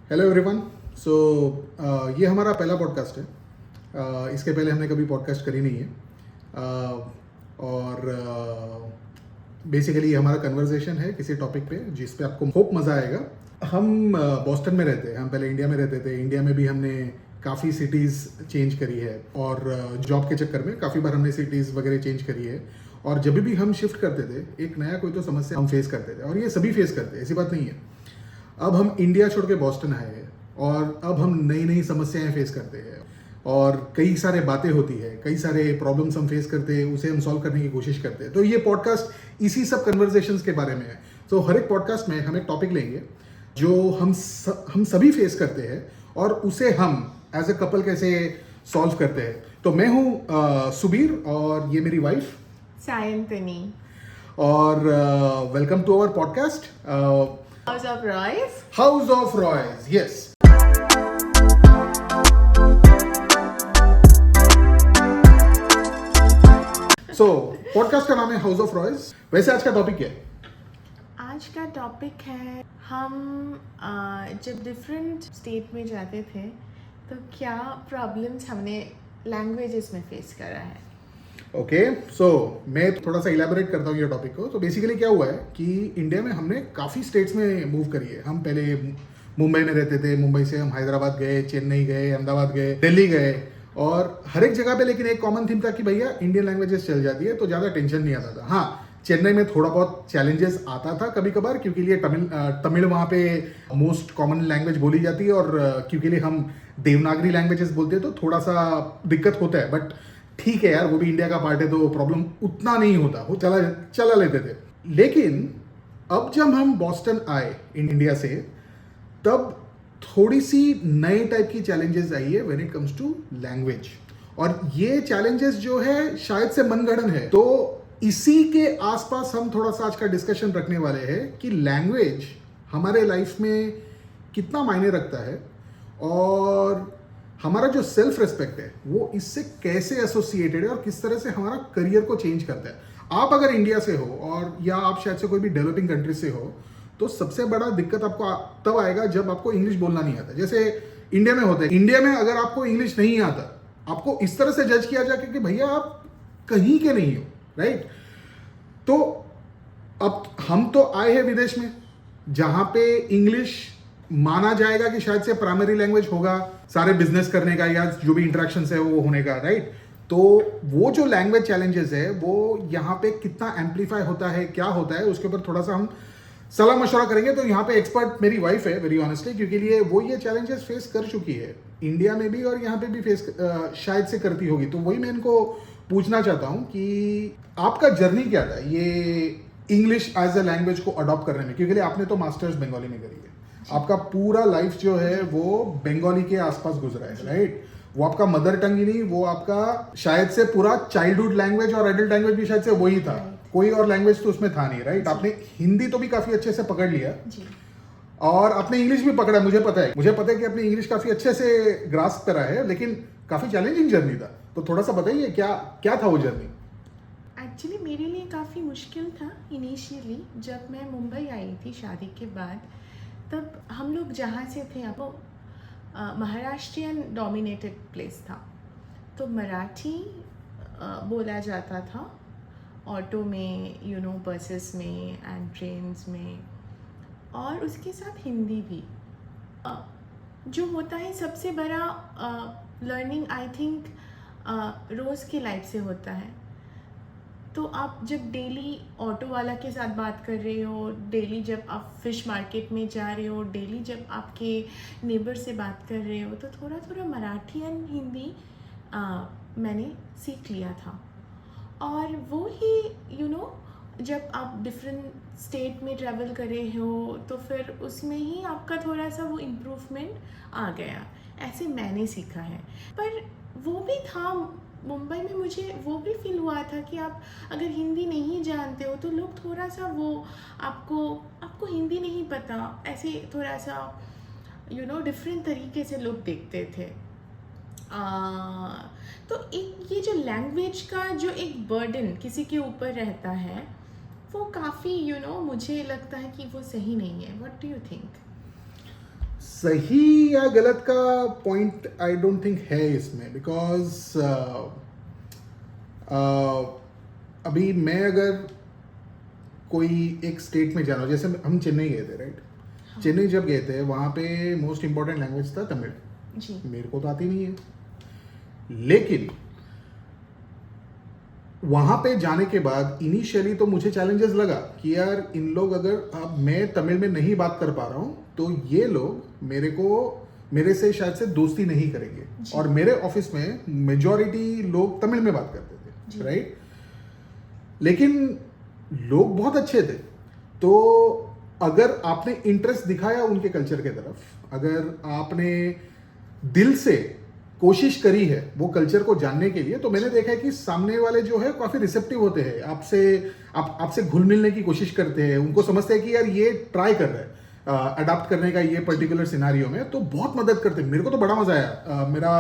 Hello everyone. सो ये हमारा पहला पॉडकास्ट है। इसके पहले हमने कभी पॉडकास्ट करी नहीं है। और बेसिकली हमारा कन्वर्सेशन है किसी टॉपिक पे जिस पे आपको होप मज़ा आएगा। हम बॉस्टन में रहते हैं, हम पहले इंडिया में रहते थे। इंडिया में भी हमने काफ़ी सिटीज़ चेंज करी है और जॉब के चक्कर में काफ़ी बार हमने सिटीज़ वगैरह चेंज करी है। और जब भी हम शिफ्ट करते थे एक नया कोई तो समस्या हम फेस करते थे, और ये सभी फेस करते हैं, ऐसी बात नहीं है। अब हम इंडिया छोड़ के बॉस्टन आए हैं और अब हम नई नई समस्याएं फेस करते हैं और कई सारे बातें होती है, कई सारे प्रॉब्लम्स हम फेस करते हैं, उसे हम सॉल्व करने की कोशिश करते हैं। तो ये पॉडकास्ट इसी सब कन्वर्सेशंस के बारे में है। तो हर एक पॉडकास्ट में हम एक टॉपिक लेंगे जो हम सभी फेस करते हैं और उसे हम एज ए कपल कैसे सॉल्व करते हैं। तो मैं हूँ सुबीर और ये मेरी वाइफ सायंतनी। और welcome to our podcast House of Royce. House of Royce, yes. So, podcast का नाम है हाउस ऑफ रॉयस। वैसे आज का टॉपिक क्या है? आज का टॉपिक है हम जब डिफरेंट स्टेट में जाते थे तो क्या प्रॉब्लम्स हमने लैंग्वेजेस में फेस करा है। ओके, सो मैं थोड़ा सा इलेबोरेट करता हूँ ये टॉपिक को। तो बेसिकली क्या हुआ है कि इंडिया में हमने काफ़ी स्टेट्स में मूव करी है। हम पहले मुंबई में रहते थे, मुंबई से हम हैदराबाद गए, चेन्नई गए, अहमदाबाद गए, दिल्ली गए, और हर एक जगह पे लेकिन एक कॉमन थीम था कि भैया इंडियन लैंग्वेजेस चल जाती है तो ज़्यादा टेंशन नहीं आता था। हाँ, चेन्नई में थोड़ा बहुत चैलेंजेस आता था कभी कभार, क्योंकि लिए तमिल वहाँ पे मोस्ट कॉमन लैंग्वेज बोली जाती है और क्योंकि लिए हम देवनागरी लैंग्वेजेस बोलते हैं तो थोड़ा सा दिक्कत होता है। बट ठीक है यार, वो भी इंडिया का पार्ट है तो प्रॉब्लम उतना नहीं होता, वो चला लेते थे। लेकिन अब जब हम बॉस्टन आए इंडिया से, तब थोड़ी सी नए टाइप की चैलेंजेस आई है when it comes to language. और ये चैलेंजेस जो है शायद से मनगढ़ंत है। तो इसी के आसपास हम थोड़ा सा आज का डिस्कशन रखने वाले हैं कि लैंग्वेज हमारे लाइफ में कितना मायने रखता है और हमारा जो सेल्फ रिस्पेक्ट है वो इससे कैसे एसोसिएटेड है और किस तरह से हमारा करियर को चेंज करता है। आप अगर इंडिया से हो और या आप शायद से कोई भी डेवलपिंग कंट्री से हो तो सबसे बड़ा दिक्कत आपको तब आएगा जब आपको इंग्लिश बोलना नहीं आता। जैसे इंडिया में होता है, इंडिया में अगर आपको इंग्लिश नहीं आता, आपको इस तरह से जज किया जाए कि भैया आप कहीं के नहीं हो, राइट। तो अब हम तो आए हैं विदेश में जहां पे इंग्लिश माना जाएगा कि शायद से प्राइमरी लैंग्वेज होगा सारे बिजनेस करने का या जो भी इंटरेक्शन है वो होने का, राइट। तो वो जो लैंग्वेज चैलेंजेस है वो यहाँ पे कितना एम्पलीफाई होता है, क्या होता है, उसके ऊपर थोड़ा सा हम सलाह मशवरा करेंगे। तो यहाँ पे एक्सपर्ट मेरी वाइफ है, वेरी ऑनेस्टली, क्योंकि लिए वो ये चैलेंजेस फेस कर चुकी है इंडिया में भी और यहाँ पे भी फेस शायद से करती होगी। तो वही मैं इनको पूछना चाहता हूँ कि आपका जर्नी क्या था ये इंग्लिश एज ए लैंग्वेज को अडॉप्ट करने में, क्योंकि आपने तो मास्टर्स बंगाली में करी है, आपका पूरा लाइफ जो है वो बंगाली के आसपास गुजरा है, राइट। वो आपका मदर टंग ही नहीं, वो आपका शायद से पूरा चाइल्डहुड लैंग्वेज और एडल्ट लैंग्वेज भी शायद से वही था, कोई और लैंग्वेज तो उसमें था नहीं, राइट। आपने हिंदी तो भी काफी अच्छे से पकड़ लिया जी। और आपने इंग्लिश भी पकड़ा, मुझे पता है कि आपने इंग्लिश काफी अच्छे से ग्रास्प करा है, लेकिन काफी चैलेंजिंग जर्नी था। तो थोड़ा सा बताइए क्या था वो जर्नी। एक्चुअली मेरे लिए काफ़ी मुश्किल था इनिशियली। जब मैं मुंबई आई थी शादी के बाद, तब हम लोग जहाँ से थे वो महाराष्ट्रियन डोमिनेटेड प्लेस था, तो मराठी बोला जाता था ऑटो में, बसेस में एंड ट्रेन्स में, और उसके साथ हिंदी भी। जो होता है सबसे बड़ा लर्निंग आई थिंक रोज़ की लाइफ से होता है। तो आप जब डेली ऑटो वाला के साथ बात कर रहे हो, डेली जब आप फिश मार्केट में जा रहे हो, डेली जब आपके नेबर से बात कर रहे हो, तो थोड़ा थोड़ा मराठी एंड हिंदी मैंने सीख लिया था। और वो ही जब आप डिफरेंट स्टेट में ट्रैवल कर रहे हो तो फिर उसमें ही आपका थोड़ा सा वो इम्प्रूवमेंट आ गया, ऐसे मैंने सीखा है। पर वो भी था मुंबई में, मुझे वो भी फील हुआ था कि आप अगर हिंदी नहीं जानते हो तो लोग थोड़ा सा वो आपको हिंदी नहीं पता, ऐसे थोड़ा सा डिफरेंट तरीके से लोग देखते थे। तो एक ये जो लैंग्वेज का जो एक बर्डन किसी के ऊपर रहता है वो काफ़ी मुझे लगता है कि वो सही नहीं है। What do you think? सही या गलत का पॉइंट आई डोंट थिंक है इसमें, बिकॉज अभी मैं अगर कोई एक स्टेट में जाना, जैसे हम चेन्नई गए थे, राइट? हाँ। चेन्नई जब गए थे वहाँ पे मोस्ट इम्पोर्टेंट लैंग्वेज था तमिल। जी। मेरे को तो आती नहीं है, लेकिन वहां पे जाने के बाद इनिशियली तो मुझे चैलेंजेस लगा कि यार इन लोग, अगर अब मैं तमिल में नहीं बात कर पा रहा हूं तो ये लोग मेरे से शायद से दोस्ती नहीं करेंगे। जी। और मेरे ऑफिस में मेजॉरिटी लोग तमिल में बात करते जी। थे, राइट? लेकिन लोग बहुत अच्छे थे। तो अगर आपने इंटरेस्ट दिखाया उनके कल्चर के तरफ, अगर आपने दिल से कोशिश करी है वो कल्चर को जानने के लिए, तो मैंने देखा है कि सामने वाले जो है काफी रिसेप्टिव होते हैं, आपसे घुल मिलने की कोशिश करते हैं, उनको समझते हैं कि यार ये ट्राई कर रहा है अडॉप्ट करने का ये पर्टिकुलर सिनारियो में, तो बहुत मदद करते हैं। मेरे को तो बड़ा मजा आया। मेरा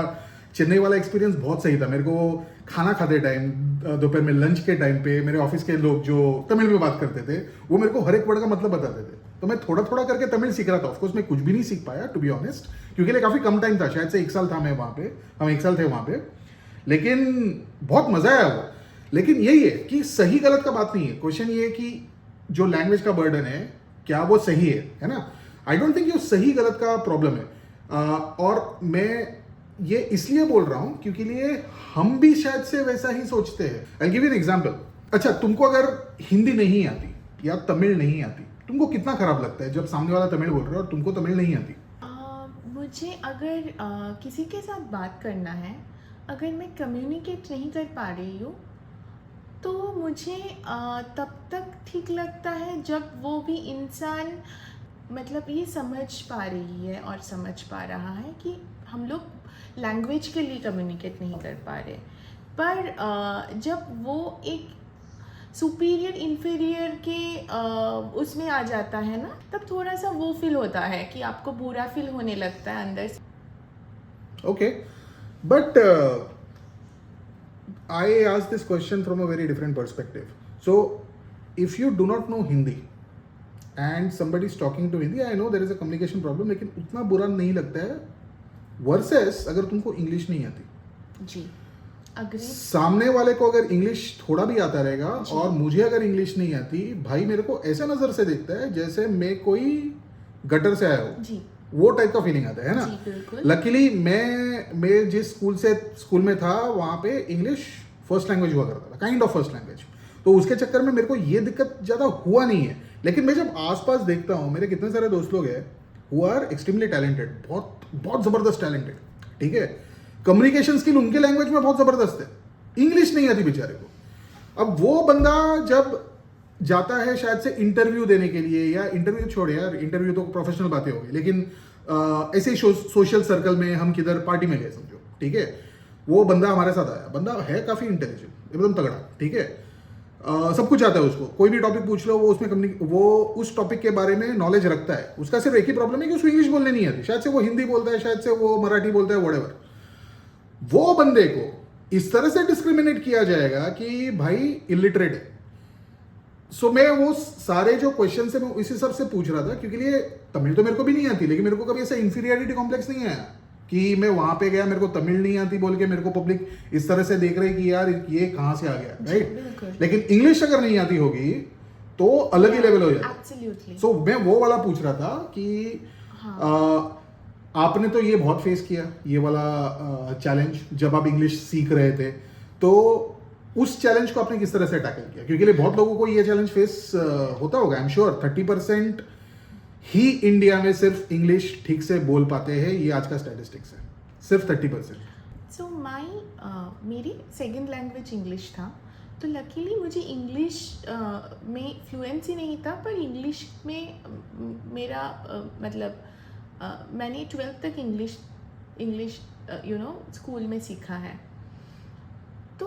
चेन्नई वाला एक्सपीरियंस बहुत सही था। मेरे को खाना खाते टाइम, दोपहर में लंच के टाइम पे मेरे ऑफिस के लोग जो तमिल में बात करते थे वो मेरे को हर एक वर्ड का मतलब बताते थे। तो मैं थोड़ा थोड़ा करके तमिल सीख रहा था। ऑफकोर्स मैं कुछ भी नहीं सीख पाया, टू बी ऑनेस्ट, क्योंकि लिए काफी कम टाइम था, शायद से 1 साल था मैं वहां पे, हम 1 साल थे वहां पे, लेकिन बहुत मजा आया वो। लेकिन यही है कि सही गलत का बात नहीं है, क्वेश्चन ये है कि जो लैंग्वेज का बर्डन है क्या वो सही है ना? आई डोंट थिंक ये सही गलत का प्रॉब्लम है। और मैं ये इसलिए बोल रहा हूं क्योंकि लिए हम भी शायद से वैसा ही सोचते हैं। I give you an example. अच्छा, तुमको अगर हिंदी नहीं आती या तमिल नहीं आती, तुमको कितना खराब लगता है जब सामने वाला तमिल बोल रहा है और तुमको तमिल नहीं आती? मुझे अगर किसी के साथ बात करना है, अगर मैं कम्युनिकेट नहीं कर पा रही हूँ, तो मुझे तब तक ठीक लगता है जब वो भी इंसान मतलब ये समझ पा रही है और समझ पा रहा है कि हम लोग लैंग्वेज के लिए कम्युनिकेट नहीं कर पा रहे। पर जब वो एक सुपीरियर इंफीरियर के उसमें आ जाता है ना, तब थोड़ा सा वो फील होता है कि आपको बुरा फील होने लगता है अंदर से। Okay, but I ask this question from a very different perspective. So, if you do not know Hindi and somebody is talking to Hindi, I know there is a communication problem, लेकिन उतना बुरा नहीं लगता है versus अगर तुमको English नहीं आती। जी, अग्री। सामने वाले को अगर इंग्लिश थोड़ा भी आता रहेगा और मुझे अगर इंग्लिश नहीं आती, भाई मेरे को ऐसे नजर से देखता है जैसे मैं कोई गटर से आया हूँ। जी, वो टाइप का फीलिंग आता है ना? जी, बिल्कुल। लकीली मैं जिस स्कूल में था वहाँ पे इंग्लिश फर्स्ट लैंग्वेज हुआ करता था, काइंड ऑफ फर्स्ट लैंग्वेज। तो उसके चक्कर में मेरे को ये दिक्कत ज़्यादा हुआ नहीं है। लेकिन मैं जब आसपास देखता हूँ, मेरे कितने सारे दोस्त लोग हैं हु आर एक्सट्रीमली टैलेंटेड, बहुत बहुत ज़बरदस्त टैलेंटेड, ठीक है, कम्युनिकेशन स्किल उनके लैंग्वेज में बहुत ज़बरदस्त है, इंग्लिश नहीं आती बेचारे को। अब वो बंदा जब जाता है शायद से इंटरव्यू देने के लिए, या इंटरव्यू छोड़ यार, इंटरव्यू तो प्रोफेशनल बातें हो गई, लेकिन ऐसे ही सोशल सर्कल में हम किधर पार्टी में गए समझो, ठीक है, वो बंदा हमारे साथ आया, बंदा है काफ़ी इंटेलिजेंट, एकदम तगड़ा, ठीक है, सब कुछ आता है उसको, कोई भी टॉपिक पूछ लो वो उसमें वो उस टॉपिक के बारे में नॉलेज रखता है। उसका सिर्फ एक ही प्रॉब्लम है कि उसको इंग्लिश बोलने नहीं आती, शायद से वो हिंदी बोलता है, शायद से वो मराठी बोलता है, व्हाटएवर। वो बंदे को इस तरह से डिस्क्रिमिनेट किया जाएगा कि भाई इलिटरेट है। सो मैं वो सारे जो क्वेश्चन है मैं इस हिसाब से पूछ रहा था, क्योंकि लिए तमिल तो मेरे को भी नहीं आती, लेकिन मेरे को कभी ऐसा इंफीरियरिटी कॉम्प्लेक्स नहीं आया कि मैं वहां पे गया, मेरे को तमिल नहीं आती बोल के मेरे को पब्लिक इस तरह से देख रही कि यार ये कहाँ से आ गया, राइट? लेकिन इंग्लिश अगर नहीं आती होगी तो अलग ही लेवल हो जाता। एब्सोल्युटली। सो मैं वो वाला पूछ रहा था कि आपने तो ये बहुत फेस किया, ये वाला चैलेंज, जब आप इंग्लिश सीख रहे थे, तो उस चैलेंज को आपने किस तरह से टैकल किया? क्योंकि बहुत लोगों को ये चैलेंज फेस होता होगा, I am sure 30% he India में सिर्फ इंग्लिश ठीक से बोल पाते हैं, ये आज का स्टैटिस्टिक्स है, सिर्फ 30%। सो मेरी सेकंड लैंग्वेज इंग्लिश था, तो लकीली मुझे इंग्लिश में फ्लुएंसी नहीं था, पर इंग्लिश में मेरा मतलब मैंने 12th तक इंग्लिश स्कूल में सीखा है। तो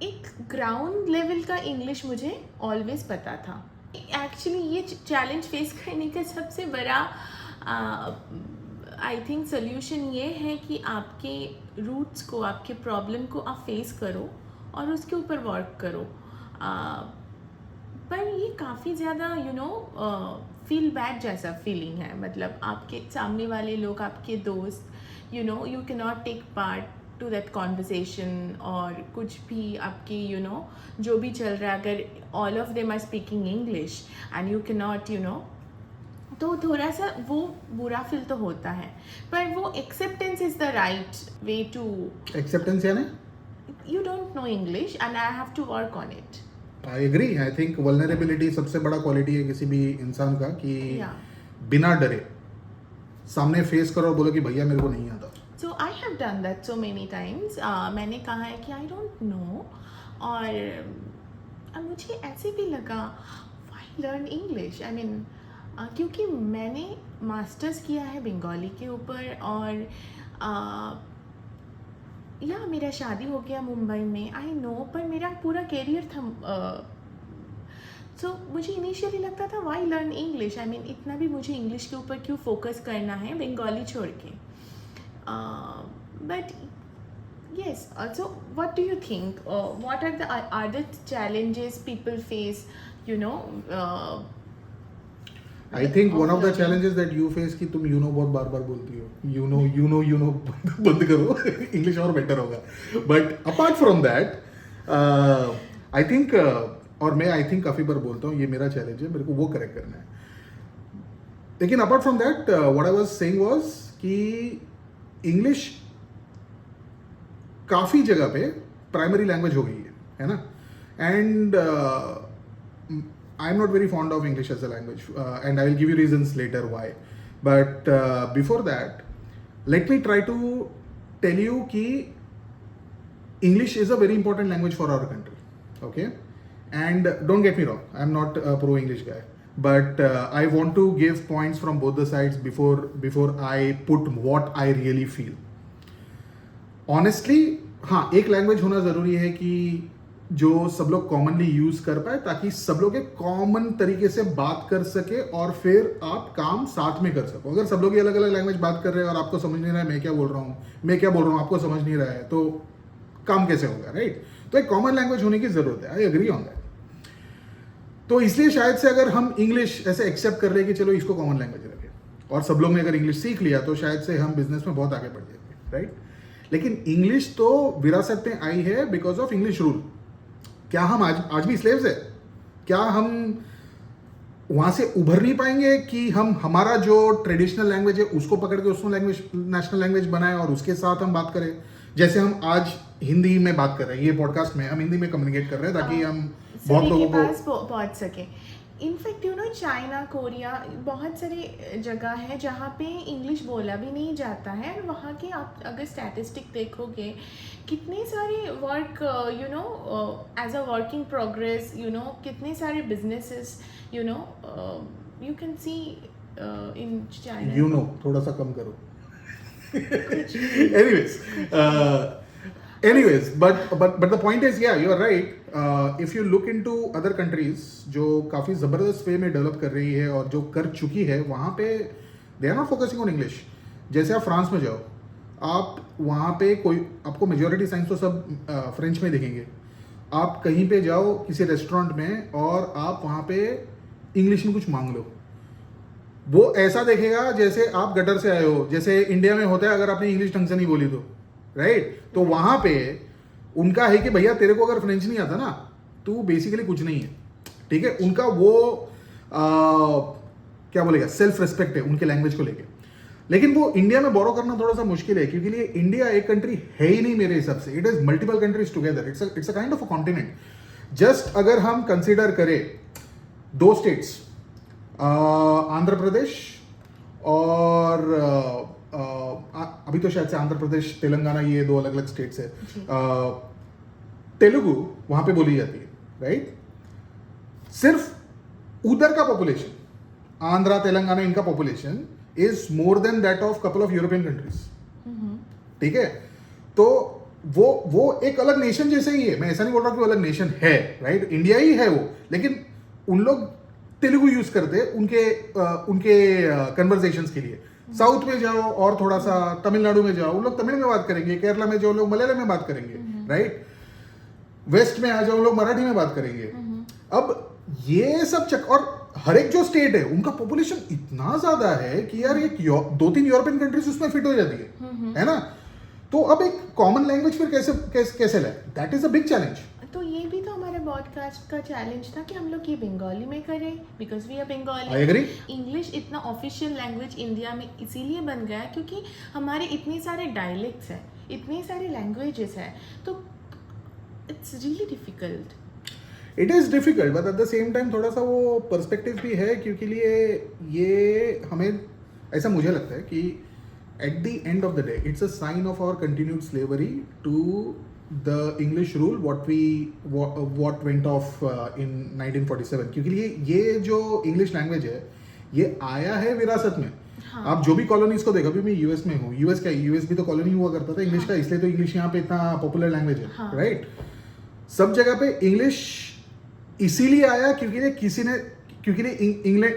एक ग्राउंड लेवल का इंग्लिश मुझे ऑलवेज पता था। एक्चुअली ये चैलेंज फेस करने का सबसे बड़ा आई थिंक सोल्यूशन ये है कि आपके रूट्स को, आपके प्रॉब्लम को आप फेस करो और उसके ऊपर वर्क करो। पर ये काफ़ी ज़्यादा फील बैड जैसा फीलिंग है, मतलब आपके सामने वाले लोग आपके दोस्त you can not take part to that conversation, और कुछ भी आपकी जो भी चल रहा है, अगर all of them are speaking English and you can not तो थोड़ा सा वो बुरा फील तो होता है, पर वो acceptance is the right way to. Acceptance यानी you don't know English and I have to work on it. I agree. I think vulnerability सबसे बड़ा क्वालिटी है किसी भी इंसान का कि Yeah. बिना डरे सामने फेस करो और बोलो कि भैया मेरे को नहीं आता। So I have done that so many times. मैंने कहा है कि I don't know, और मुझे ऐसे भी लगा why learn English? I mean क्योंकि मैंने मास्टर्स किया है बंगाली के ऊपर, और या मेरा शादी हो गया मुंबई में, आई नो, पर मेरा पूरा कैरियर था। सो मुझे इनिशियली लगता था why learn English, I mean इतना भी मुझे इंग्लिश के ऊपर क्यों फोकस करना है बंगाली छोड़ के। But yes, also what do you think, what are the challenges people face, I think one of the challenges that you face कि तुम बहुत बार बार बोलती हो, यू नो बंद करो, इंग्लिश और बेटर होगा। But apart from that I think, और मैं आई थिंक काफ़ी बार बोलता हूँ, ये मेरा चैलेंज है, मेरे को वो करेक्ट करना है। लेकिन apart from that what I was saying was कि इंग्लिश काफ़ी जगह पे प्राइमरी लैंग्वेज हो गई है ना। And I'm not very fond of English as a language, and I will give you reasons later why. But before that, let me try to tell you कि English is a very important language for our country, okay? And don't get me wrong, I'm not a pro-English guy, but I want to give points from both the sides before I put what I really feel. Honestly, हाँ, एक language होना ज़रूरी है कि जो सब लोग commonly use कर पाए, ताकि सब लोग एक कॉमन तरीके से बात कर सके और फिर आप काम साथ में कर सको। अगर सब लोग ये अलग अलग लैंग्वेज बात कर रहे हैं और आपको समझ नहीं रहा है मैं क्या बोल रहा हूँ, आपको समझ नहीं रहा है, तो काम कैसे होगा, राइट? तो एक कॉमन लैंग्वेज होने की जरूरत है, आई एग्री ऑन दैट। तो इसलिए शायद से अगर हम इंग्लिश ऐसे एक्सेप्ट कर ले कि चलो इसको कॉमन लैंग्वेज रखें, और सब लोग ने अगर इंग्लिश सीख लिया तो शायद से हम बिजनेस में बहुत आगे बढ़ जाएंगे, राइट? लेकिन इंग्लिश तो विरासत में आई है बिकॉज ऑफ इंग्लिश रूल। क्या हम आज भी स्लेव्स है? क्या हम वहां से उभर नहीं पाएंगे कि हम हमारा जो ट्रेडिशनल लैंग्वेज है उसको पकड़ के उसको लैंग्वेज नेशनल लैंग्वेज बनाए और उसके साथ हम बात करें? जैसे हम आज हिंदी में बात कर रहे हैं, ये पॉडकास्ट में हम हिंदी में कम्युनिकेट कर रहे हैं ताकि हम बहुत लोगों को पास पहुंच सके। इनफैक्ट चाइना, कोरिया, बहुत सारी जगह है जहाँ पे इंग्लिश बोला भी नहीं जाता है, और वहाँ के आप अगर स्टैटिस्टिक देखोगे कितने सारे work as a working progress, कितने सारे businesses you can see in China. थोड़ा सा कम करो। Anyways, but the point is, yeah, you are right. If you look into other countries जो काफ़ी ज़बरदस्त वे में डेवलप कर रही है और जो कर चुकी है, वहाँ पे they are not focusing on English. जैसे आप फ्रांस में जाओ, आप वहाँ पे कोई आपको मेजोरिटी साइंस तो सब फ्रेंच में दिखेंगे। आप कहीं पे जाओ किसी रेस्टोरेंट में और आप वहाँ पे इंग्लिश में कुछ मांग लो, वो ऐसा देखेगा जैसे आप गटर से आए हो, जैसे इंडिया में होता है अगर आपने इंग्लिश ढंग से नहीं बोली तो, राइट? तो वहां पे उनका है कि भैया तेरे को अगर फ्रेंच नहीं आता ना, तू बेसिकली कुछ नहीं है, ठीक है? उनका वो क्या बोलेगा, सेल्फ रेस्पेक्ट है उनके लैंग्वेज को लेके। लेकिन वो इंडिया में बोरो करना थोड़ा सा मुश्किल है, क्योंकि लिए इंडिया एक कंट्री है ही नहीं मेरे हिसाब से। It is multiple countries together, it's a kind of a continent. Just अगर हम कंसिडर करें दो स्टेट्स, आंध्र प्रदेश और अभी तो शायद से आंध्र प्रदेश, तेलंगाना, ये दो अलग अलग स्टेट्स है। तेलुगु वहां पे बोली जाती है, राइट? सिर्फ उधर का पॉपुलेशन, आंध्रा, तेलंगाना, इनका population is more than that of couple of European countries, ठीक है? तो वो एक अलग नेशन जैसे ही है। मैं ऐसा नहीं बोल रहा कि वो अलग नेशन है, राइट? इंडिया ही है वो, लेकिन उन लोग तेलुगु यूज करते उनके कन्वर्सेशंस के लिए। साउथ में जाओ और थोड़ा सा तमिलनाडु में जाओ, उन लोग तमिल में बात करेंगे। केरला में जाओ, लोग मलयालम में बात करेंगे, राइट? वेस्ट में आ जाओ, लोग मराठी में बात करेंगे। अब ये सब और हर एक जो स्टेट है उनका पॉपुलेशन इतना ज्यादा है कि यार एक 2-3 यूरोपियन कंट्रीज उसमें फिट हो जाती है ना? तो अब एक कॉमन लैंग्वेज फिर कैसे लाए? That is a big challenge. तो ये भी तो हमारे पॉडकास्ट का चैलेंज था कि हम लोग ये बंगाली में करें, because we are I Bengali. agree. English इतना ऑफिशियल लैंग्वेज इंडिया में इसीलिए बन गया है क्योंकि हमारे इतने सारे डायलेक्ट्स हैं, इतने सारे लैंग्वेजेस हैं, तो it's really difficult. It is difficult but at the same time थोड़ा सा वो पर्सपेक्टिव भी है क्योंकि लिए ये हमें ऐसा मुझे लगता है कि at the end of the day it's a sign of our continued slavery to the English rule what went of in 1947 क्योंकि ये जो इंग्लिश लैंग्वेज है ये आया है विरासत में. हाँ. आप जो भी कॉलोनीज को देखो, अभी मैं यूएस में हूँ, यूएस भी तो कॉलोनी हुआ करता था इंग्लिश का, इसलिए तो इंग्लिश यहाँ पे इतना पॉपुलर लैंग्वेज है. हाँ. राइट. सब जगह पे इंग्लिश इसीलिए आया क्योंकि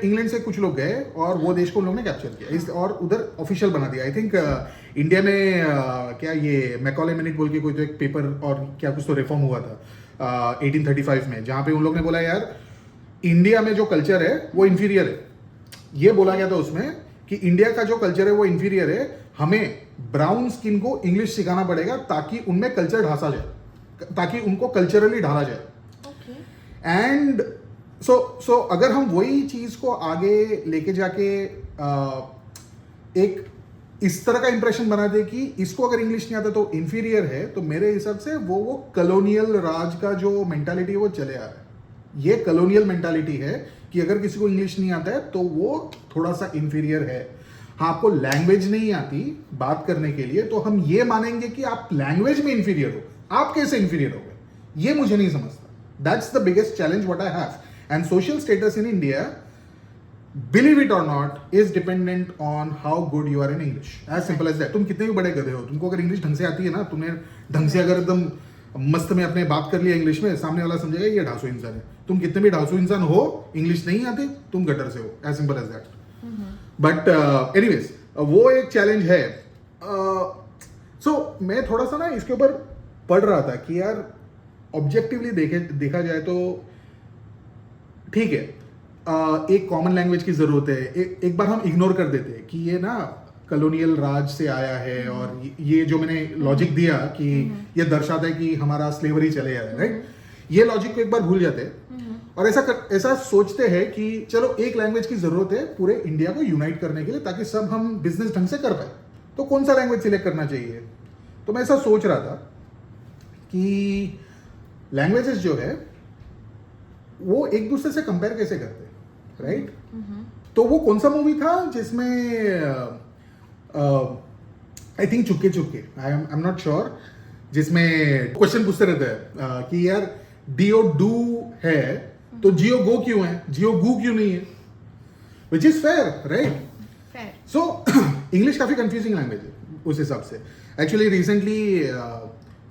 इंग्लैंड से कुछ लोग गए और वो देश को उन लोगों ने कैप्चर किया और उधर ऑफिशियल बना दिया. आई थिंक इंडिया में क्या ये मैकॉले मिनिट बोल के कोई तो एक पेपर और क्या कुछ तो रिफॉर्म हुआ था 1835 में, जहाँ पे उन लोग ने बोला यार इंडिया में जो कल्चर है वो इन्फीरियर है. ये बोला गया था उसमें कि इंडिया का जो कल्चर है वो इन्फीरियर है, हमें ब्राउन स्किन को इंग्लिश सिखाना पड़ेगा ताकि उनमें कल्चर ढांसा जाए, ताकि उनको कल्चरली ढाला जाए. एंड सो अगर हम वही चीज को आगे लेके जाके एक इस तरह का इंप्रेशन बना दे कि इसको अगर इंग्लिश नहीं आता तो इंफीरियर है, तो मेरे हिसाब से वो कॉलोनियल राज का जो मेंटालिटी है वो चले आ रहा है. ये कॉलोनियल मेंटालिटी है कि अगर किसी को इंग्लिश नहीं आता है तो वो थोड़ा सा इंफीरियर है. हाँ, आपको लैंग्वेज नहीं आती बात करने के लिए तो हम ये मानेंगे कि आप लैंग्वेज में इंफीरियर हो. आप कैसे इंफीरियर हो गए, ये मुझे नहीं समझता. That's the biggest challenge what I have. And social status in India, believe it और not, is dependent on how good you are in English. As simple as that. तुम कितने भी बड़े गधे हो, तुमको अगर इंग्लिश ढंग से आती है ना, तुमने ढंग से अगर एकदम मस्त में अपने बात कर लिया इंग्लिश में, सामने वाला समझेगा ये ढांसू इंसान है. तुम कितने भी ढांसू इंसान हो, इंग्लिश नहीं आती, तुम गटर से हो. As simple as that. But anyways वो एक चैलेंज है. सो मैं थोड़ा सा ना इसके ऊपर पढ़ रहा था कि यार ऑब्जेक्टिवली देखा जाए तो ठीक है, एक कॉमन लैंग्वेज की जरूरत है. एक बार हम इग्नोर कर देते हैं कि ये ना कॉलोनियल राज से आया है और ये जो मैंने लॉजिक दिया कि ये दर्शाता है कि हमारा स्लेवरी चले आ रहा है. राइट. ये लॉजिक को एक बार भूल जाते हैं और ऐसा सोचते हैं कि चलो एक लैंग्वेज की जरूरत है पूरे इंडिया को यूनाइट करने के लिए ताकि सब हम बिजनेस ढंग से कर पाए. तो कौन सा लैंग्वेज सिलेक्ट करना चाहिए? तो मैं ऐसा सोच रहा था कि लैंग्वेजेस जो है वो एक दूसरे से कंपेयर कैसे करते हैं. राइट. तो वो कौन सा मूवी था जिसमें आई थिंक चुपके आई एम नॉट श्योर, जिसमें क्वेश्चन पूछते रहते हैं कि यार डीओ डू है तो जियो गो क्यों है, जियो गू क्यों नहीं है, which is fair. Right. So English काफी कंफ्यूजिंग लैंग्वेज है उस हिसाब से. एक्चुअली रिसेंटली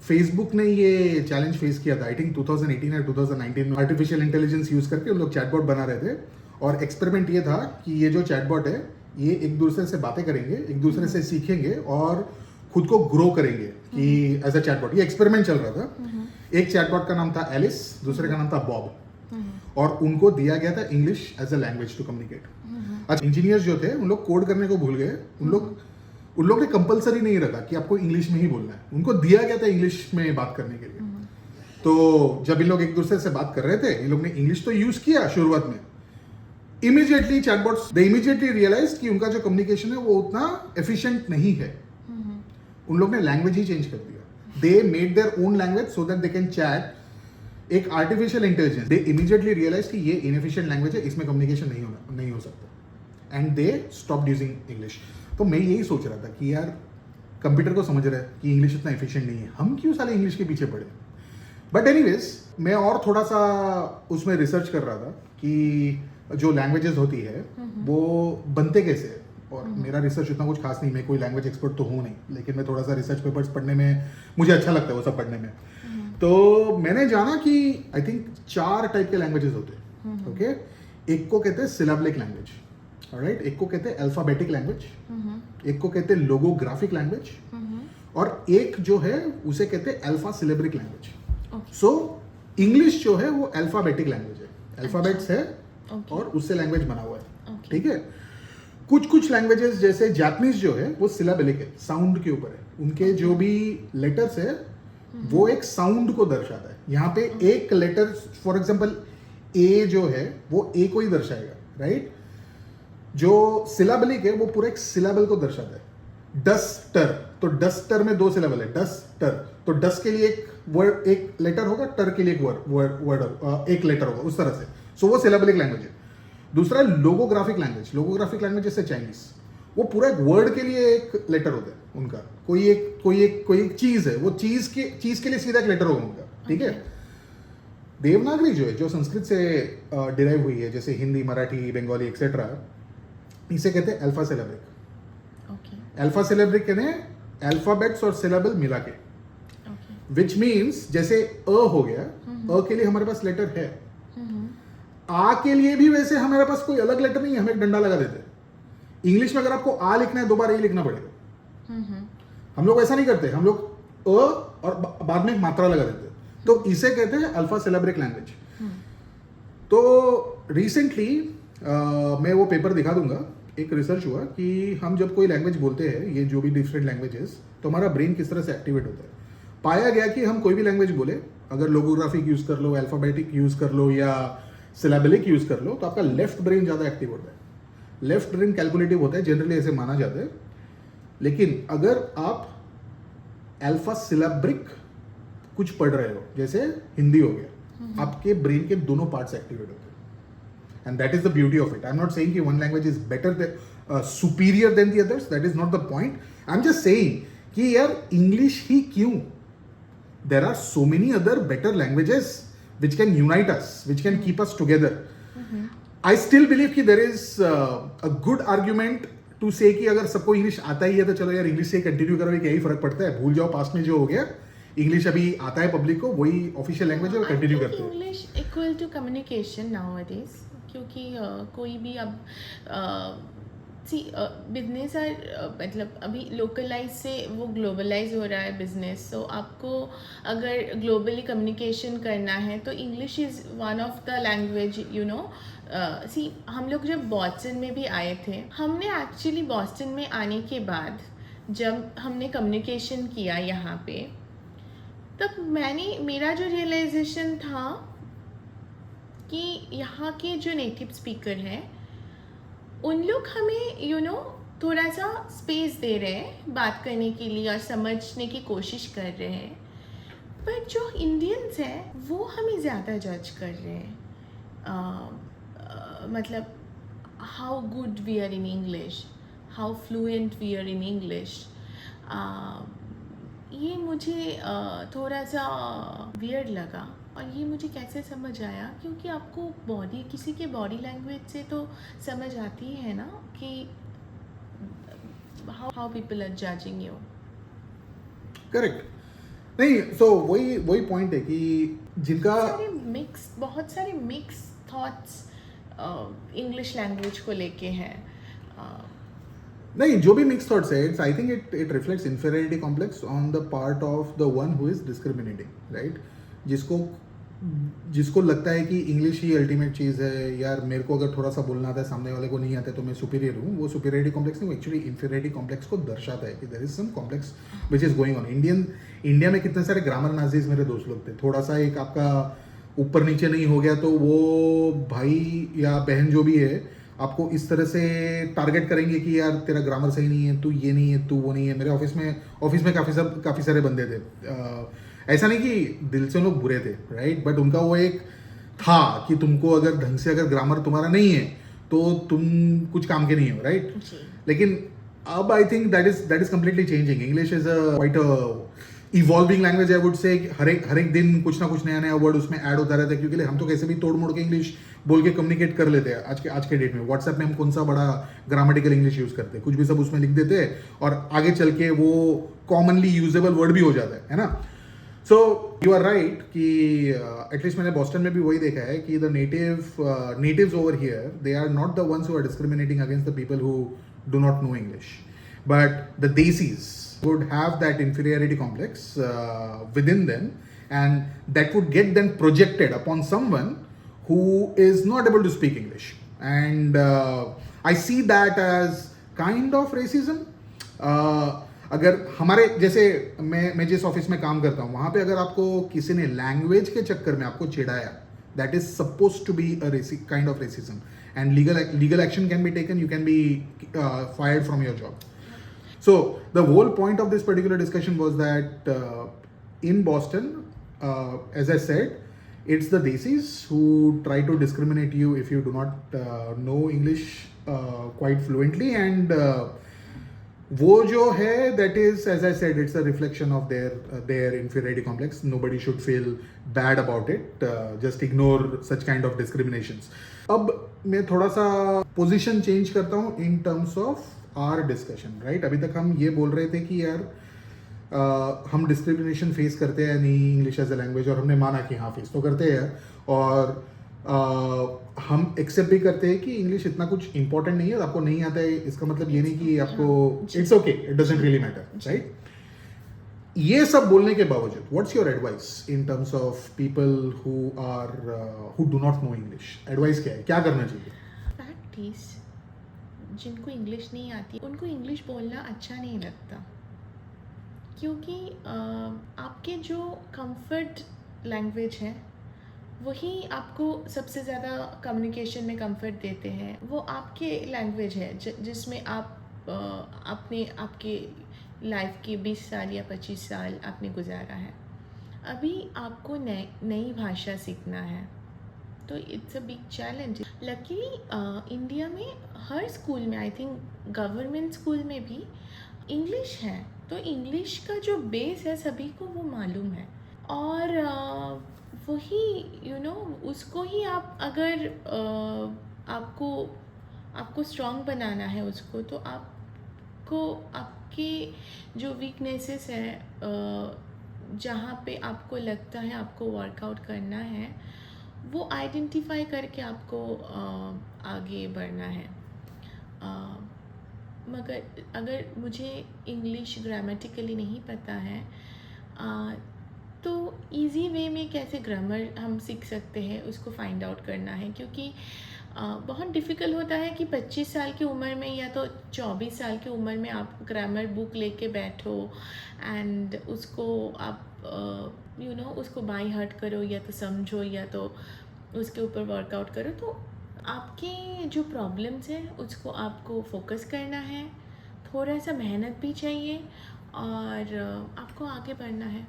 फेसबुक ने ये चैलेंज फेस किया था. आई थिंक 2018 या 2019 में आर्टिफिशियल इंटेलिजेंस यूज करके उन लोग चैटबॉट बना रहे थे और एक्सपेरिमेंट ये था कि ये जो चैटबॉट है ये एक दूसरे से बातें करेंगे, एक दूसरे से सीखेंगे और खुद को ग्रो करेंगे कि एज अ चैटबॉट. ये एक्सपेरिमेंट चल रहा था. एक चैटबॉट का नाम था एलिस, दूसरे का नाम था बॉब, और उनको दिया गया था English as a language to communicate. अच्छा, इंजीनियर्स जो थे उन लोग कोड करने को भूल गए. उन लोग ने कंपलसरी नहीं रखा कि आपको इंग्लिश में ही बोलना है. उनको दिया गया था इंग्लिश में बात करने के लिए. तो जब इन लोग एक दूसरे से बात कर रहे थे, इन लोग ने इंग्लिश तो यूज किया शुरुआत में. Immediately chatbots they immediately realise कि उनका जो कम्युनिकेशन है वो उतना एफिशिएंट नहीं है. उन लोग ने लैंग्वेज ही चेंज कर दिया. They made their own language so that they can chat. एक artificial intelligence, they immediately realise कि ये इनएफिशिएंट लैंग्वेज है, इसमें कम्युनिकेशन नहीं हो सकता. And they stopped using English. तो मैं यही सोच रहा था कि यार कंप्यूटर को समझ रहा है कि इंग्लिश इतना एफिशिएंट नहीं है, हम क्यों साले इंग्लिश के पीछे पड़े. बट एनीवेज मैं और थोड़ा सा उसमें रिसर्च कर रहा था कि जो लैंग्वेजेस होती है वो बनते कैसे है. और मेरा रिसर्च उतना कुछ खास नहीं, मैं कोई लैंग्वेज एक्सपर्ट तो हूँ नहीं, लेकिन मैं थोड़ा सा रिसर्च पेपर्स पढ़ने में मुझे अच्छा लगता है वो सब पढ़ने में. तो मैंने जाना कि आई थिंक 4 टाइप के लैंग्वेजेस होते हैं. ओके. एक को कहते हैं सिलेबलिक लैंग्वेज. ऑलराइट. एक को कहते हैं अल्फाबेटिक लैंग्वेज. एक को कहते हैं लोगोग्राफिक लैंग्वेज. और एक जो है उसे कहते हैं alpha syllabic language. So English जो है वो अल्फाबेटिक लैंग्वेज है. अल्फाबेट्स है Okay. और उससे लैंग्वेज बना हुआ है. Okay. ठीक है. कुछ लैंग्वेजेस जैसे जापानीज जो है वो सिलाबिलिक है, साउंड के ऊपर है. उनके जो भी लेटर्स है वो एक साउंड को दर्शाता है. यहाँ पे एक लेटर, फॉर एग्जांपल ए जो है वो ए को ही दर्शाएगा, राइट. जो सिलाबिलिक है वो पूरा एक सिलाबल को दर्शाता है. डस्टर, तो डस्टर में 2 सिलाबल है, डस्टर. तो डस के लिए एक वर्ड, एक लेटर होगा, टर के लिए एक वर्ड एक लेटर होगा, उस तरह से. सो वो सिलाबिलिक लैंग्वेज है. दूसरा लोगोग्राफिक लैंग्वेज. लोगोग्राफिक लैंग्वेज जैसे चाइनीज, वो पूरा एक वर्ड के लिए एक लेटर होता है उनका. कोई एक चीज है, वो चीज के लिए सीधा एक लेटर होगा उनका. ठीक है. देवनागरी जो है, जो संस्कृत से डिराइव हुई है, जैसे हिंदी, मराठी, बंगाली एक्सेट्रा, इसे कहते हैं अल्फा सिलेब्रिक. अल्फा सिलेब्रिक यानी अल्फाबेट्स और सिलेबल मिला के. विच मीन्स जैसे अ हो गया, अ के लिए हमारे पास लेटर है. आ के लिए भी वैसे हमारे पास कोई अलग लेटर नहीं है, हम एक डंडा लगा देते हैं. इंग्लिश में अगर आपको आ लिखना है 2 बार ए लिखना पड़ेगा. हम लोग ऐसा नहीं करते. हम लोग अ और बाद में एक मात्रा लगा देते हैं. तो इसे कहते हैं अल्फा सिलेब्रिक लैंग्वेज. तो रिसेंटली मैं वो पेपर दिखा दूंगा. एक रिसर्च हुआ कि हम जब कोई लैंग्वेज बोलते हैं, ये जो भी डिफरेंट लैंग्वेजेस, तो हमारा ब्रेन किस तरह से एक्टिवेट होता है. पाया गया कि हम कोई भी लैंग्वेज बोले, अगर लोगोग्राफिक यूज कर लो, अल्फाबेटिक यूज कर लो या सिलेबलिक यूज कर लो, तो आपका लेफ्ट ब्रेन ज़्यादा एक्टिव होता है. लेफ्ट ब्रेन कैलकुलेटिव होता है, जनरली ऐसे माना जाता है. लेकिन अगर आप अल्फा सिलेब्रिक कुछ पढ़ रहे हो, जैसे हिंदी हो गया, आपके ब्रेन के दोनों पार्ट्स एक्टिवेट होते हैं. And that is the beauty of it. I'm not saying that one language is better than superior than the others. That is not the point. I'm just saying कि यार English ही क्यों? There are so many other better languages which can unite us, which can keep us together. I still believe कि there is a good argument to say कि अगर सबको English आता ही है तो चलो यार इंग्लिश से कंटिन्यू करो, क्या ही फर्क पड़ता है. भूल जाओ पास्ट में जो हो गया. इंग्लिश अभी आता है पब्लिक को, वही ऑफिशियल लैंग्वेज है और कंटिन्यू करते हैं. English equal to communication nowadays, क्योंकि कोई भी अब बिजनेस मतलब अभी लोकलाइज से वो ग्लोबलाइज हो रहा है बिजनेस. तो आपको अगर ग्लोबली कम्युनिकेशन करना है तो English is one of the language, you know. हम लोग जब बॉस्टन में भी आए थे, हमने एक्चुअली बॉस्टन में आने के बाद जब हमने कम्युनिकेशन किया यहाँ पे, तब मेरा जो रियलाइजेशन था कि यहाँ के जो नेटिव स्पीकर हैं उन लोग हमें यू नो थोड़ा सा स्पेस दे रहे हैं बात करने के लिए और समझने की कोशिश कर रहे हैं. पर जो इंडियंस हैं वो हमें ज़्यादा जज कर रहे हैं. मतलब how good we are in English, how fluent we are in English. ये मुझे थोड़ा सा वियर्ड लगा. और ये मुझे कैसे समझ आया, क्योंकि आपको किसी के बॉडी लैंग्वेज से तो समझ आती है ना कि how people are judging you. Correct. नहीं, सो वही पॉइंट है कि जिनका बहुत सारे मिक्स थॉट्स इंग्लिश लैंग्वेज को लेके हैं. नहीं, जो भी मिक्स थॉट्स है, I think it reflects inferiority complex on the part of the one who is discriminating, right. जिसको लगता है कि इंग्लिश ही अल्टीमेट चीज़ है, यार मेरे को अगर थोड़ा सा बोलना आता है, सामने वाले को नहीं आता है, तो मैं सुपीरियर हूँ. वो सुपीरियरिटी कॉम्प्लेक्स नहीं, वो एक्चुअली इन्फीरियरिटी कॉम्प्लेक्स को दर्शाता है कि there is some complex which is going on. India में कितने सारे ग्रामर नाजीज मेरे दोस्त लोग थे. थोड़ा सा एक आपका ऊपर नीचे नहीं हो गया तो वो भाई या बहन जो भी है आपको इस तरह से टारगेट करेंगे कि यार तेरा ग्रामर सही नहीं है, तू ये नहीं है, तू वो नहीं है. मेरे ऑफिस में काफ़ी सारे बंदे थे. ऐसा नहीं कि दिल से लोग बुरे थे, राइट, बट उनका वो एक था कि तुमको अगर ढंग से अगर ग्रामर तुम्हारा नहीं है तो तुम कुछ काम के नहीं हो, राइट. लेकिन अब I think that is completely changing. English is quite evolving language, I would say. हर एक दिन कुछ ना कुछ नया वर्ड उसमें ऐड होता रहता है, क्योंकि हम तो कैसे भी तोड़ मोड़ के इंग्लिश बोल के कम्युनिकेट कर लेते हैं आज के डेट में. व्हाट्सएप में हम कौन सा बड़ा ग्रामेटिकल इंग्लिश यूज करते हैं, कुछ भी सब उसमें लिख देते हैं और आगे चल के वो कॉमनली यूजेबल वर्ड भी हो जाता है ना. सो यू आर राइट कि एटलीस्ट मैंने बॉस्टन में भी वही देखा है कि the natives over here, they are not the ones who are discriminating against the people who do not know English, but the desis would have that inferiority complex within them, and that would get them projected upon someone who is not able to speak English, and I see that as kind of racism. अगर हमारे जैसे मैं जिस office में काम करता हूँ वहाँ पे अगर आपको किसी ने लैंग्वेज के चक्कर में आपको चिढ़ाया, that is supposed to be a kind of racism, and legal action can be taken. You can be fired from your job. So the whole point of this particular discussion was that in Boston, as I said, it's the Desis who try to discriminate you if you do not know English quite fluently, and वो जो है that is, as I said, it's a reflection of their inferiority complex. Nobody should feel bad about it. Just ignore such kind of discriminations. अब मैं थोड़ा सा position change करता हूँ in terms of our discussion, right? अभी तक हम ये बोल रहे थे कि यार हम डिस्क्रिमिनेशन फेस करते हैं नहीं इंग्लिश एज ए लैंग्वेज, और हमने माना कि हाँ फेस तो करते हैं, और हम एक्सेप्ट भी करते हैं कि इंग्लिश इतना कुछ इंपॉर्टेंट नहीं है, आपको नहीं आता है इसका मतलब ये नहीं कि आपको it's okay, it doesn't really matter, right? ये सब बोलने के बावजूद what's your advice in terms of people who do not know English? Advice क्या है, क्या करना चाहिए? प्रैक्टिस। जिनको इंग्लिश नहीं आती उनको इंग्लिश बोलना अच्छा नहीं लगता, क्योंकि आपके जो कंफर्ट लैंग्वेज है वही आपको सबसे ज़्यादा कम्युनिकेशन में कंफर्ट देते हैं। वो आपके लैंग्वेज है जिसमें आप आपके लाइफ के 20 साल या 25 साल आपने गुजारा है। अभी आपको नई भाषा सीखना है, तो it's a big challenge. Luckily India में हर स्कूल में, आई थिंक गवर्नमेंट स्कूल में भी इंग्लिश है, तो इंग्लिश का जो बेस है सभी को वो मालूम है, और वही उसको ही आप अगर आपको स्ट्रॉन्ग बनाना है उसको, तो आपको आपके जो वीकनेसेस है जहाँ पे आपको लगता है आपको वर्कआउट करना है, वो आइडेंटिफाई करके आपको आगे बढ़ना है। मगर अगर मुझे इंग्लिश ग्रामेटिकली नहीं पता है तो इजी वे में कैसे ग्रामर हम सीख सकते हैं उसको फाइंड आउट करना है, क्योंकि बहुत डिफ़िकल्ट होता है कि 25 साल की उम्र में या तो 24 साल की उम्र में आप ग्रामर बुक लेके बैठो एंड उसको आप उसको बाय हार्ट करो, या तो समझो या तो उसके ऊपर वर्कआउट करो। तो आपके जो प्रॉब्लम्स हैं उसको आपको फोकस करना है, थोड़ा सा मेहनत भी चाहिए, और आपको आगे बढ़ना है।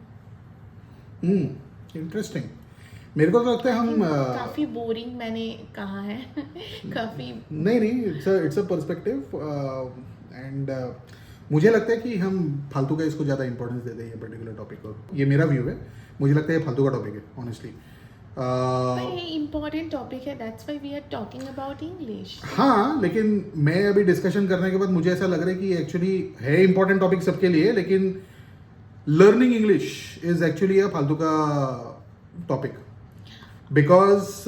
इंटरेस्टिंग। मेरे को तो लगता है हम काफ़ी बोरिंग मैंने कहा है काफ़ी नहीं, इट्स अ पर्सपेक्टिव, एंड मुझे लगता है कि हम फालतू का इसको ज़्यादा इंपॉर्टेंस देते हैं ये पर्टिकुलर टॉपिक को। ये मेरा व्यू है, मुझे लगता है ये फालतू का टॉपिक है ऑनेस्टली। ये इम्पोर्टेंट टॉपिक है, that's why we are talking about English. हाँ, लेकिन मैं अभी डिस्कशन करने के बाद मुझे ऐसा लग रहा है कि एक्चुअली है इम्पोर्टेंट टॉपिक सबके लिए, लेकिन लर्निंग इंग्लिश इज एक्चुअली अ फालतू का टॉपिक, बिकॉज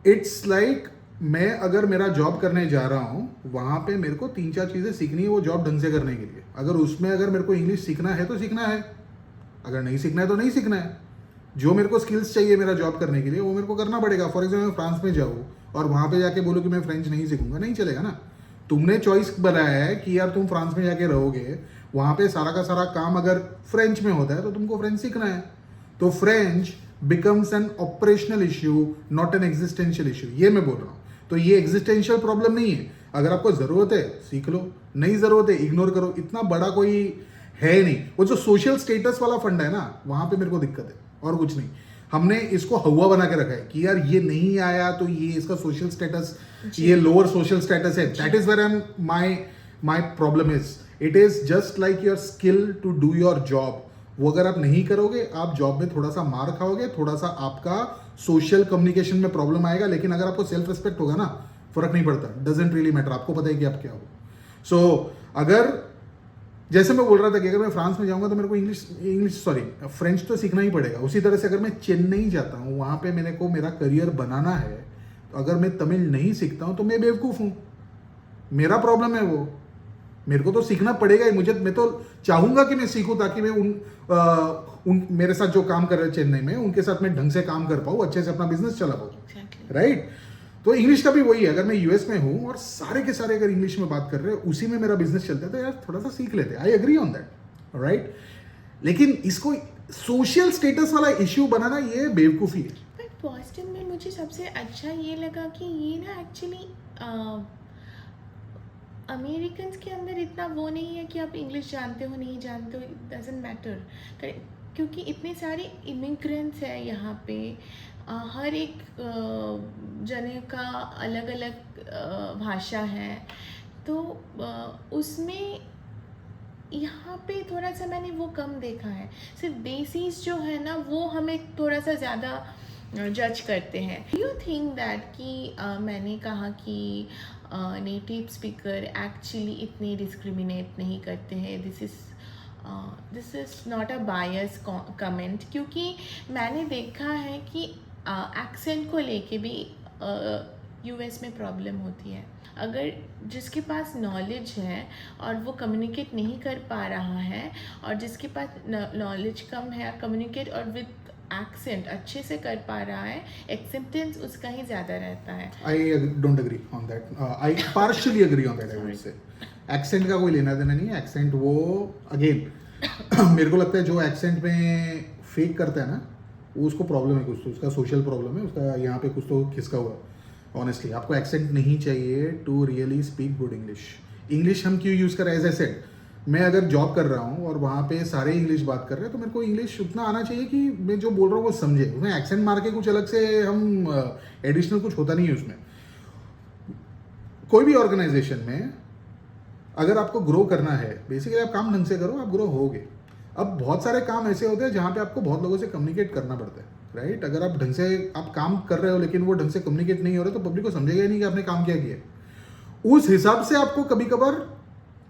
इट्स लाइक मैं अगर मेरा जॉब करने जा रहा हूँ वहाँ पे मेरे को 3-4 चीज़ें सीखनी है वो जॉब ढंग से करने के लिए। अगर उसमें अगर मेरे को इंग्लिश सीखना है तो सीखना है, अगर नहीं सीखना है तो नहीं सीखना है। जो मेरे को स्किल्स चाहिए मेरा जॉब करने के लिए वो मेरे को करना पड़ेगा। फॉर एग्जाम्पल मैं फ्रांस में जाऊँ और वहाँ पे जाके बोलूँ कि मैं फ्रेंच नहीं सीखूंगा, नहीं चलेगा ना। तुमने चॉइस बनाया है कि यार तुम फ्रांस में जाके रहोगे, वहाँ पे सारा का सारा काम अगर फ्रेंच में होता है तो तुमको फ्रेंच सीखना है। तो French becomes N operational issue, not an existential issue, ये मैं बोल रहा हूँ। तो ये एग्जिस्टेंशियल प्रॉब्लम नहीं है, अगर आपको ज़रूरत है सीख लो, नहीं ज़रूरत है इग्नोर करो, इतना बड़ा कोई है नहीं। वो जो सोशल स्टेटस वाला फंड है ना, वहाँ पे मेरे को दिक्कत है और कुछ नहीं। हमने इसको हवा बना के रखा है कि यार ये नहीं आया तो ये इसका सोशल स्टेटस, ये लोअर सोशल स्टेटस है। That is where my problem is, it is just like your skill to do your job. वो अगर आप नहीं करोगे आप जॉब में थोड़ा सा मार खाओगे, थोड़ा सा आपका सोशल कम्युनिकेशन में प्रॉब्लम आएगा, लेकिन अगर आपको सेल्फ रिस्पेक्ट होगा ना, फर्क नहीं पड़ता, डजेंट रियली मैटर, आपको पता है कि आप क्या हो। सो अगर जैसे मैं बोल रहा था कि अगर मैं फ्रांस में जाऊंगा तो मेरे को फ्रेंच तो सीखना ही पड़ेगा। उसी तरह से अगर मैं चेन्नई जाता हूँ, वहाँ पे मेरे को मेरा करियर बनाना है, तो अगर मैं तमिल नहीं सीखता हूँ तो मैं बेवकूफ़ हूँ, मेरा प्रॉब्लम है वो। मेरे को तो सीखना पड़ेगा ही, मैं तो चाहूंगा कि मैं सीखूं ताकि मैं उन मेरे साथ जो काम कर रहे हैं चेन्नई में उनके साथ मैं ढंग से काम कर पाऊँ, अच्छे से अपना बिजनेस चला पाऊँ, Exactly. राइट? तो इंग्लिश का भी वही है, अगर मैं यूएस में हूँ और सारे के सारे अगर इंग्लिश में बात कर रहे हैं, उसी में मेरा बिजनेस चलता है, तो यार थोड़ा सा सीख लेते, I agree on that, right? लेकिन इसको सोशल स्टेटस वाला इश्यू बनाना ये बेवकूफ़ी है। बट बॉस्टन में मुझे सबसे अच्छा ये लगा कि ये ना एक्चुअली अमेरिकन्स के अंदर इतना वो नहीं है कि आप इंग्लिश जानते हो नहीं जानते हो, इट डजेंट मैटर, क्योंकि इतने सारे इमिग्रेंट्स हैं यहाँ पे। हर एक जने का अलग अलग भाषा है, तो उसमें यहाँ पे थोड़ा सा मैंने वो कम देखा है। सिर्फ देसीज जो है ना वो हमें थोड़ा सा ज़्यादा जज करते हैं। यू थिंक दैट कि मैंने कहा कि नेटिव स्पीकर एक्चुअली इतने डिस्क्रिमिनेट नहीं करते हैं, this is not a bias comment, क्योंकि मैंने देखा है कि एक्सेंट को लेके भी यूएस में प्रॉब्लम होती है। अगर जिसके पास नॉलेज है और वो कम्युनिकेट नहीं कर पा रहा है, और जिसके पास नॉलेज कम है कम्युनिकेट और विद एक्सेंट अच्छे से कर पा रहा है, एक्सेप्टेंस उसका ही ज़्यादा रहता है। I don't agree on that, I partially agree on that. I would say accent का कोई लेना देना नहीं है। एक्सेंट वो अगेन मेरे को लगता है जो एक्सेंट में फेक करता है ना, वो उसको प्रॉब्लम है, कुछ तो उसका सोशल प्रॉब्लम है, उसका यहाँ पे कुछ तो खिसका हुआ। ऑनेस्टली आपको एक्सेंट नहीं चाहिए to really speak good English. English हम क्यों यूज़ कर रहे हैं? एज ए सेड, मैं अगर जॉब कर रहा हूँ और वहाँ पे सारे इंग्लिश बात कर रहे हैं, तो मेरे को इंग्लिश उतना आना चाहिए कि मैं जो बोल रहा हूँ वो समझे। उसमें एक्सेंट मार के कुछ अलग से हम एडिशनल कुछ होता नहीं है उसमें। कोई भी ऑर्गेनाइजेशन में अगर आपको ग्रो करना है, बेसिकली आप काम ढंग से करो, आप ग्रो होगे। अब बहुत सारे काम ऐसे होते हैं जहाँ पे आपको बहुत लोगों से कम्युनिकेट करना पड़ता है, राइट? अगर आप ढंग से आप काम कर रहे हो लेकिन वो ढंग से कम्युनिकेट नहीं हो रहे, तो पब्लिक को समझेगा ही नहीं कि आपने काम क्या किया। उस हिसाब से आपको कभी कभार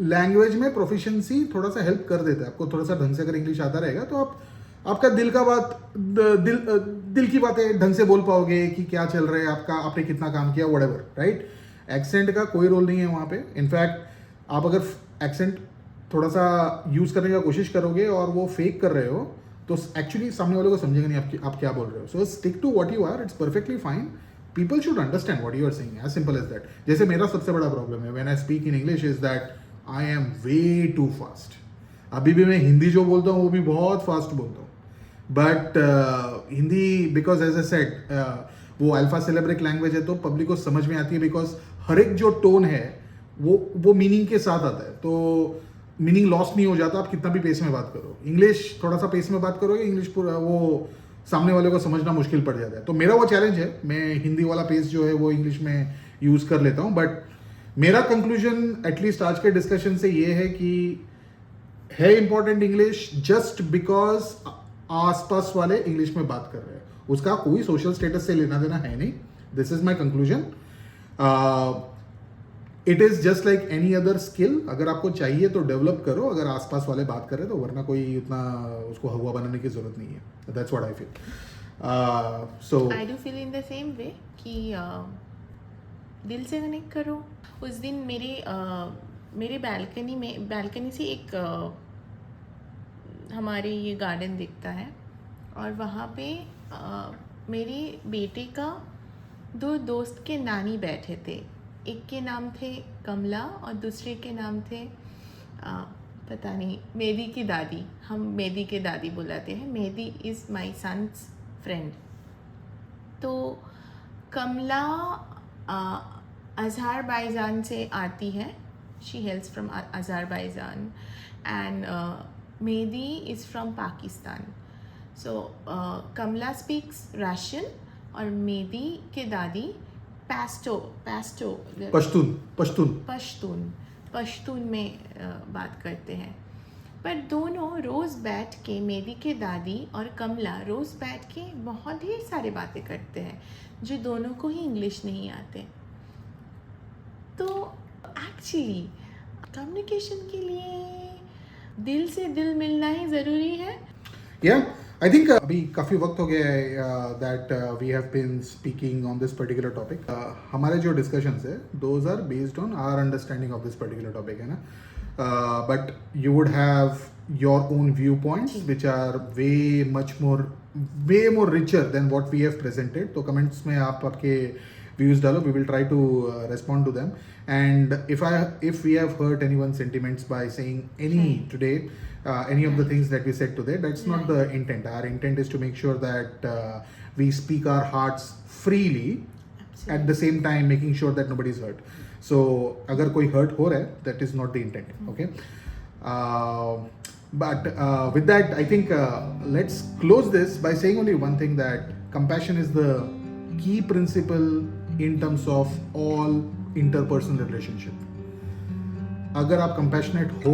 लैंग्वेज में प्रोफिशिएंसी थोड़ा सा हेल्प कर देता है। आपको थोड़ा सा ढंग से अगर इंग्लिश आता रहेगा तो आप आपका दिल की बातें ढंग से बोल पाओगे कि क्या चल रहा है आपका, आपने कितना काम किया, व्हाटएवर, राइट? एक्सेंट का कोई रोल नहीं है वहाँ पे। इनफैक्ट आप अगर एक्सेंट थोड़ा सा यूज़ करने का कोशिश करोगे और वो फेक कर रहे हो, तो एक्चुअली सामने वाले को समझेगा नहीं आप क्या बोल रहे हो। So stick to what you are, it's perfectly fine. People should understand what you are saying, as simple as that. जैसे मेरा सबसे बड़ा प्रॉब्लम है when I speak in English is that I am way too fast. अभी भी मैं हिंदी जो बोलता हूँ वो भी बहुत फास्ट बोलता हूँ, but Hindi because as I said वो अल्फा सिलेब्रिक लैंग्वेज है, तो पब्लिक को समझ में आती है, बिकॉज हर एक जो टोन है वो मीनिंग के साथ आता है, तो मीनिंग लॉस नहीं हो जाता आप कितना भी पेस में बात करो। इंग्लिश थोड़ा सा पेस में बात करोगे, इंग्लिश पूरा वो सामने वाले को समझना मुश्किल पड़ जाता है। तो मेरा वो चैलेंज है, मैं हिंदी वाला पेस जो है वो इंग्लिश में यूज़ कर लेता हूँ। बट मेरा कंक्लूजन एटलीस्ट आज के डिस्कशन से ये है कि है इंपॉर्टेंट इंग्लिश, जस्ट बिकॉज आसपास वाले इंग्लिश में बात कर रहे हैं, उसका कोई सोशल स्टेटस से लेना देना है नहीं। This is my conclusion. It is just like any other skill, अगर आपको चाहिए तो डेवलप करो, अगर आसपास वाले बात कर रहे हैं तो, वरना कोई उतना उसको हवा बनाने की जरूरत नहीं है। That's what I feel. So I do feel in the same way कि दिल से कनेक्ट करो। उस दिन मेरे बालकनी से एक हमारे ये गार्डन दिखता है, और वहाँ पे मेरे बेटे का 2 दोस्त के नानी बैठे थे। एक के नाम थे कमला और दूसरे के नाम थे पता नहीं, मेहदी की दादी। हम मेहदी के दादी बुलाते हैं। Mehdi is my son's friend. तो कमला अज़रबैजान से आती है, she hails from Azerbaijan, and Mehdi is from Pakistan. So Kamala speaks Russian और मेहदी के दादी पश्तून में बात करते हैं। पर दोनों रोज़ बैठ के, मेहदी के दादी और कमला रोज़ बैठ के बहुत ढेर सारे बातें करते हैं जो दोनों को ही इंग्लिश नहीं आते। तो एक्चुअली कम्युनिकेशन के लिए दिल से दिल मिलना ही ज़रूरी है। आई थिंक अभी काफ़ी वक्त हो गया है that we have been speaking on this particular topic. हमारे जो डिस्कशंस है those are based on our understanding of this particular topic, है ना। but you would have your own viewpoints ji. which are way more richer than what we have presented. तो comments में आप आपके views डालो. We will try to respond to them. And if we have hurt anyone's sentiments by saying today, any of the things that we said today, that's not the intent. Our intent is to make sure that we speak our hearts freely, at the same time making sure that nobody is hurt. So अगर कोई hurt हो रहा है, that is not the intent. Okay. But with that, I think let's close this by saying only one thing, that compassion is the key principle in terms of all interpersonal relationship. अगर आप compassionate हो,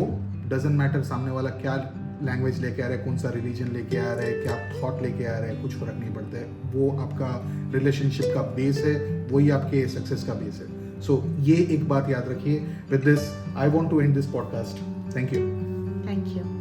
doesn't matter सामने वाला क्या language लेके आ रहा है, कौन सा रिलीजन लेके आ रहा है, क्या थॉट लेके आ रहा है, कुछ फर्क नहीं पड़ता है. वो आपका रिलेशनशिप का बेस है, वही आपके सक्सेस का बेस है. सो ये एक बात याद रखिए. With this I want to end this podcast. Thank you. Thank you.